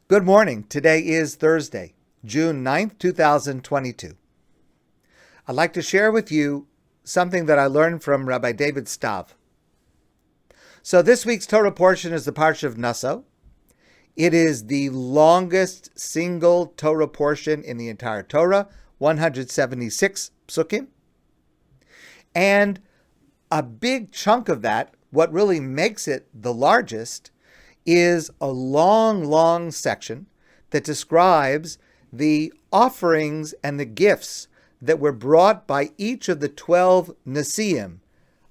Good morning. Today is Thursday, June 9th, 2022. I'd like to share with you something that I learned from Rabbi David Stav. So this week's Torah portion is the Parsha of Nasso. It is the longest single Torah portion in the entire Torah, 176 Pesukim. And a big chunk of that, what really makes it the largest, is a long section that describes the offerings and the gifts that were brought by each of the 12 Nessi'im.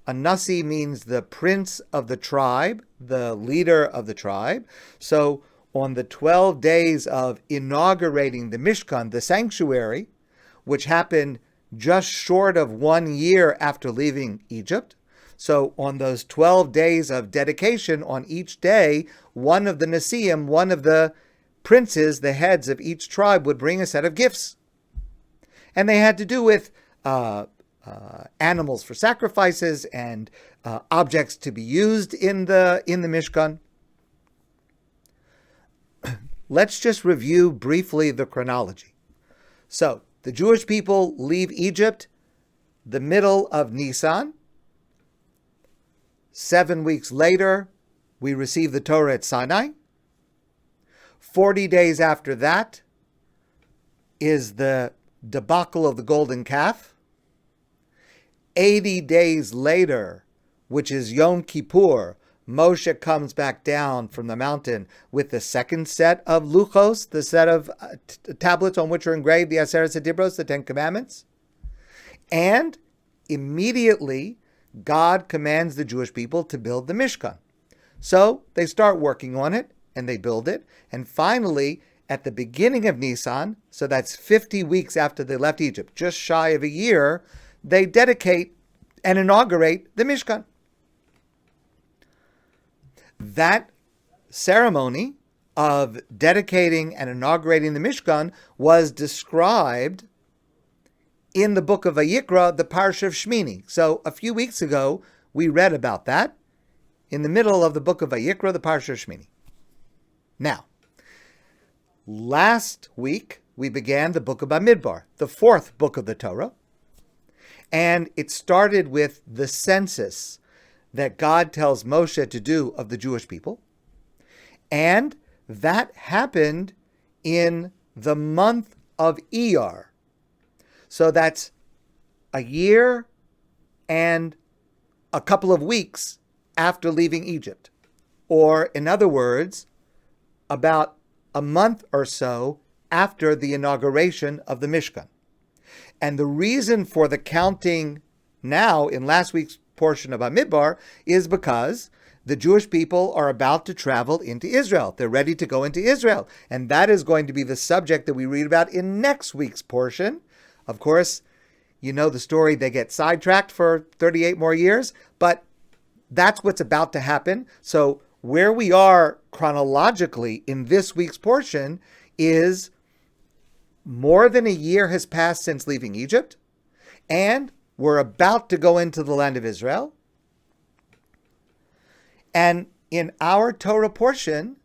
A Nassi means the prince of the tribe, the leader of the tribe. So on the 12 days of inaugurating the Mishkan, the sanctuary, which happened just short of 1 year after leaving Egypt, so on those 12 days of dedication, on each day, one of the Nessi'im, one of the princes, the heads of each tribe, would bring a set of gifts. And they had to do with animals for sacrifices and objects to be used in the Mishkan. Let's just review briefly the chronology. So the Jewish people leave Egypt the middle of Nisan. 7 weeks later, we receive the Torah at Sinai. 40 days after that is the debacle of the golden calf. 80 days later, which is Yom Kippur, Moshe comes back down from the mountain with the second set of luchos, the set of tablets on which are engraved the Aseret Dibros, the Ten Commandments. And immediately, God commands the Jewish people to build the Mishkan. So they start working on it, and they build it. And finally, at the beginning of Nisan, so that's 50 weeks after they left Egypt, just shy of a year, they dedicate and inaugurate the Mishkan. That ceremony of dedicating and inaugurating the Mishkan was described in the book of Vayikra, the Parsha of Shemini. So a few weeks ago, we read about that in the middle of the book of Vayikra, the Parsha of Shemini. Now, last week, we began the book of Bamidbar, the fourth book of the Torah, and it started with the census that God tells Moshe to do of the Jewish people, and that happened in the month of Iyar. So that's a year and a couple of weeks after leaving Egypt. Or, in other words, about a month or so after the inauguration of the Mishkan. And the reason for the counting now in last week's portion of Bamidbar is because the Jewish people are about to travel into Israel. They're ready to go into Israel. And that is going to be the subject that we read about in next week's portion. Of course, you know the story, they get sidetracked for 38 more years, but that's what's about to happen. So where we are chronologically in this week's portion is more than a year has passed since leaving Egypt, and we're about to go into the land of Israel. And in our Torah portion,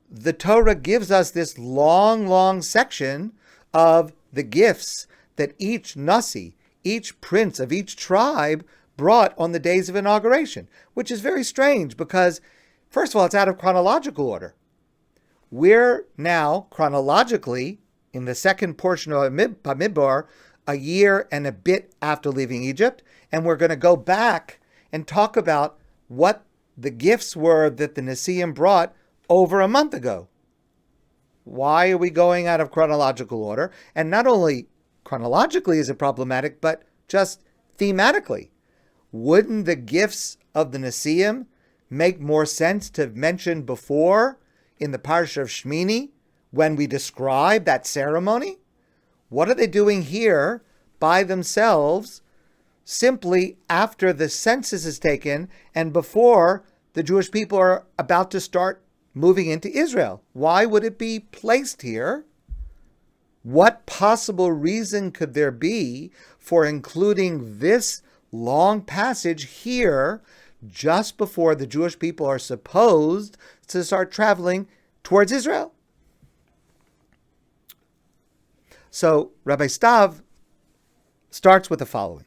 the Torah gives us this long section of the gifts that each Nassi, each prince of each tribe, brought on the days of inauguration, which is very strange because, first of all, it's out of chronological order. We're now chronologically in the second portion of Bamidbar, a year and a bit after leaving Egypt, and we're going to go back and talk about what the gifts were that the Nessi'im brought over a month ago. Why are we going out of chronological order? And not only chronologically is it problematic, but just thematically. Wouldn't the gifts of the Nessi'im make more sense to mention before in the Parsha of Shemini when we describe that ceremony? What are they doing here by themselves simply after the census is taken and before the Jewish people are about to start moving into Israel? Why would it be placed here? What possible reason could there be for including this long passage here just before the Jewish people are supposed to start traveling towards Israel. So Rabbi Stav starts with the following.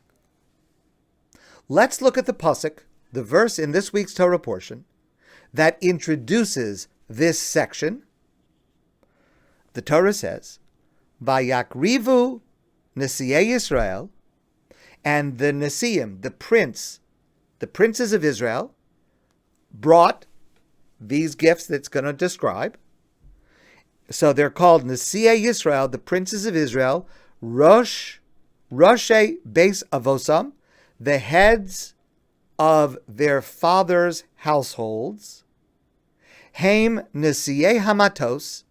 Let's look at the pasuk, the verse in this week's Torah portion, that introduces this section. The Torah says, Vayakrivu Nessi'ei Yisrael, and the Nessi'im, the princes of Israel, brought these gifts that's going to describe. So they're called Nessi'ei Yisrael, the princes of Israel, Rosh, Roshei Beis Avosam, the heads of their fathers' households. Haim Nessi'ei Hamatos,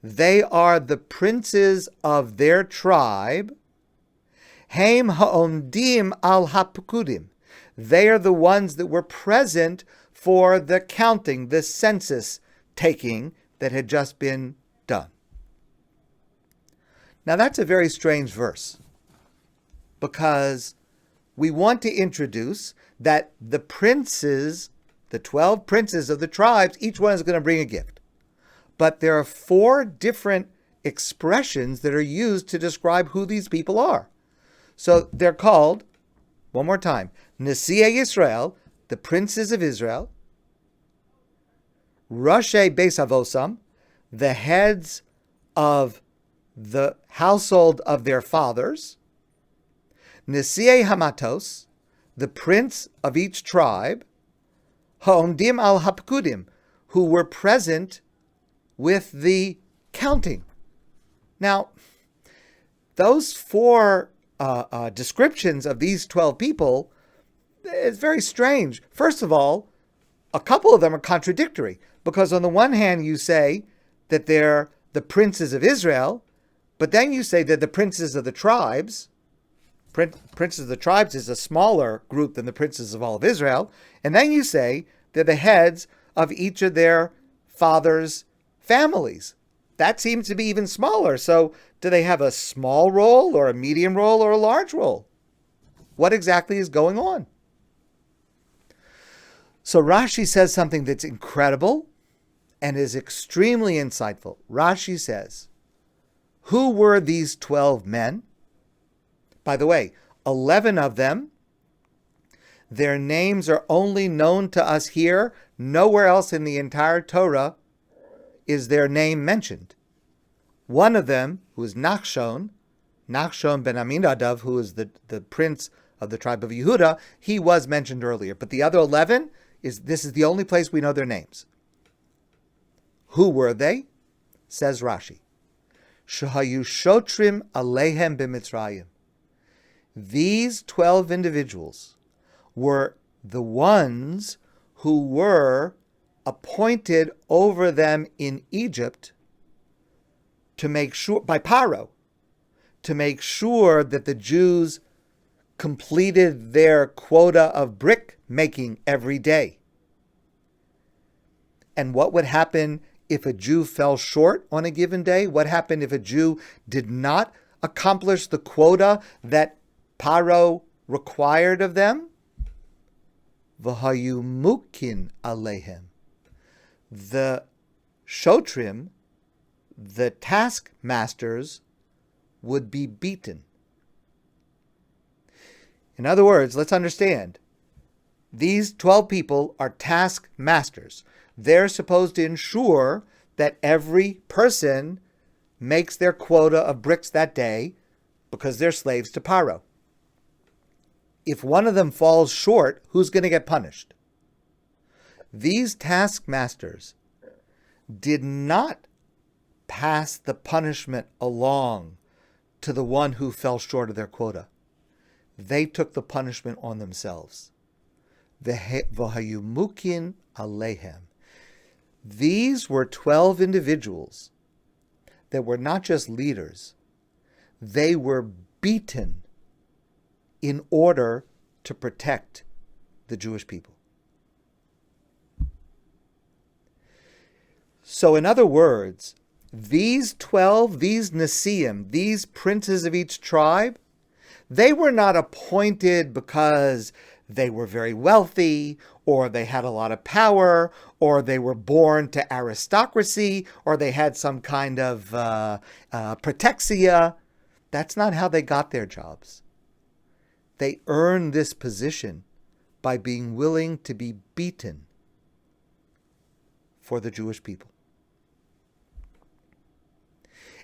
they are the princes of their tribe. Haim Ha'ondim al Hapukudim, they are the ones that were present for the counting, the census taking that had just been done. Now that's a very strange verse, because we want to introduce that the princes, the 12 princes of the tribes, each one is going to bring a gift. But there are 4 different expressions that are used to describe who these people are. So they're called, one more time, Nessi'ei Yisrael, the princes of Israel, Roshei Beis Avosam, the heads of the household of their fathers, Nessi'ei Hamatos, the prince of each tribe, Ha'ondim al Hapkudim, who were present with the counting. Now, those 4 descriptions of these 12 people is very strange. First of all, a couple of them are contradictory, because on the one hand you say that they're the princes of Israel, but then you say that the princes of the tribes. Princes of the tribes is a smaller group than the princes of all of Israel. And then you say they're the heads of each of their fathers' families. That seems to be even smaller. So do they have a small role or a medium role or a large role? What exactly is going on? So Rashi says something that's incredible and is extremely insightful. Rashi says, who were these 12 men? By the way, 11 of them, their names are only known to us here. Nowhere else in the entire Torah is their name mentioned. One of them, who is Nachshon ben Aminadav, who is the prince of the tribe of Yehuda, he was mentioned earlier. But the other 11, this is the only place we know their names. Who were they? Says Rashi. Shahayu shotrim alehem b'Mitzrayim. These 12 individuals were the ones who were appointed over them in Egypt to make sure, by Paro, to make sure that the Jews completed their quota of brick making every day. And what would happen if a Jew fell short on a given day? What happened if a Jew did not accomplish the quota that Paro required of them? V'hayu mukin alehem. The shotrim, the taskmasters, would be beaten. In other words, let's understand, these 12 people are taskmasters. They're supposed to ensure that every person makes their quota of bricks that day because they're slaves to Paro. If one of them falls short, who's going to get punished? These taskmasters did not pass the punishment along to the one who fell short of their quota. They took the punishment on themselves. V'hayumukin alehem. These were 12 individuals that were not just leaders. They were beaten in order to protect the Jewish people. So in other words, these 12, these Nessi'im, these princes of each tribe, they were not appointed because they were very wealthy, or they had a lot of power, or they were born to aristocracy, or they had some kind of protexia. That's not how they got their jobs. They earned this position by being willing to be beaten for the Jewish people.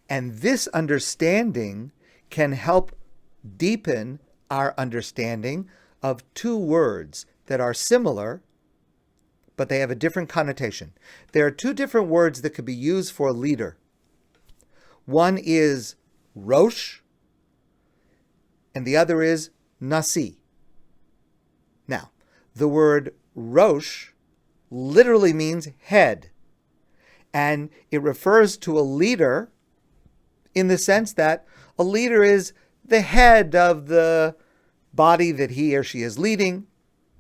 And this understanding can help deepen our understanding of two words that are similar, but they have a different connotation. There are two different words that could be used for a leader. One is Rosh, and the other is Nassi. Now, the word Rosh literally means head, and it refers to a leader in the sense that a leader is the head of the body that he or she is leading.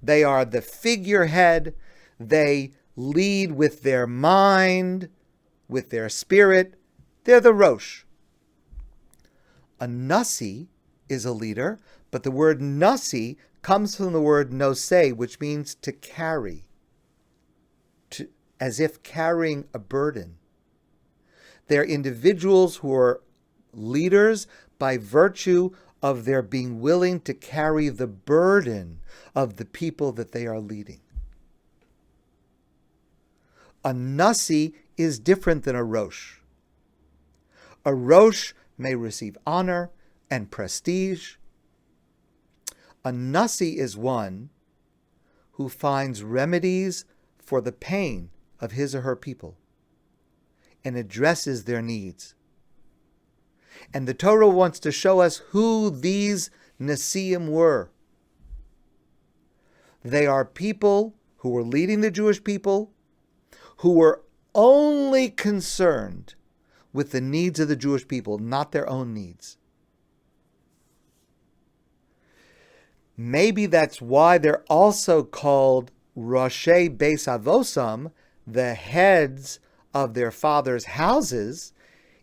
They are the figurehead. They lead with their mind, with their spirit. They're the Rosh. A Nassi is a leader, but the word Nassi comes from the word noseh, which means to carry, as if carrying a burden. They're individuals who are leaders by virtue of their being willing to carry the burden of the people that they are leading. A Nassi is different than a Rosh. A Rosh may receive honor and prestige. A Nassi is one who finds remedies for the pain of his or her people and addresses their needs. And the Torah wants to show us who these Nessi'im were. They are people who were leading the Jewish people, who were only concerned with the needs of the Jewish people, not their own needs. Maybe that's why they're also called Roshei Beis Avosam, the heads of their fathers' houses,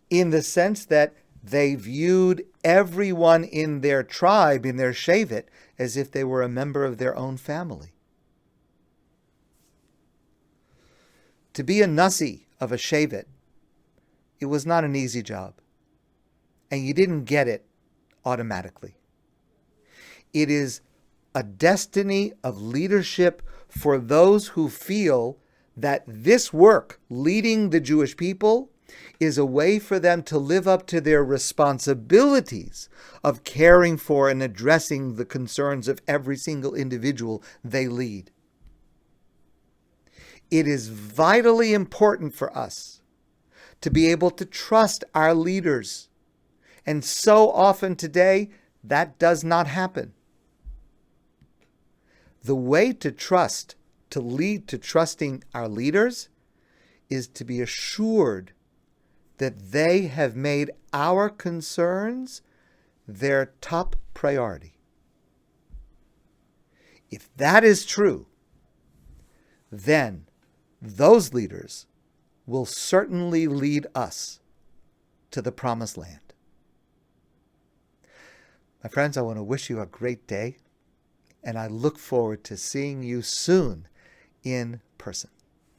in the sense that they viewed everyone in their tribe, in their shevet, as if they were a member of their own family. To be a Nassi of a shevet, it was not an easy job. And you didn't get it automatically. It is a destiny of leadership for those who feel that this work, leading the Jewish people, is a way for them to live up to their responsibilities of caring for and addressing the concerns of every single individual they lead. It is vitally important for us to be able to trust our leaders. And so often today, that does not happen. The way to trust, to lead to trusting our leaders, is to be assured that they have made our concerns their top priority. If that is true, then those leaders will certainly lead us to the promised land. My friends, I want to wish you a great day, and I look forward to seeing you soon in person.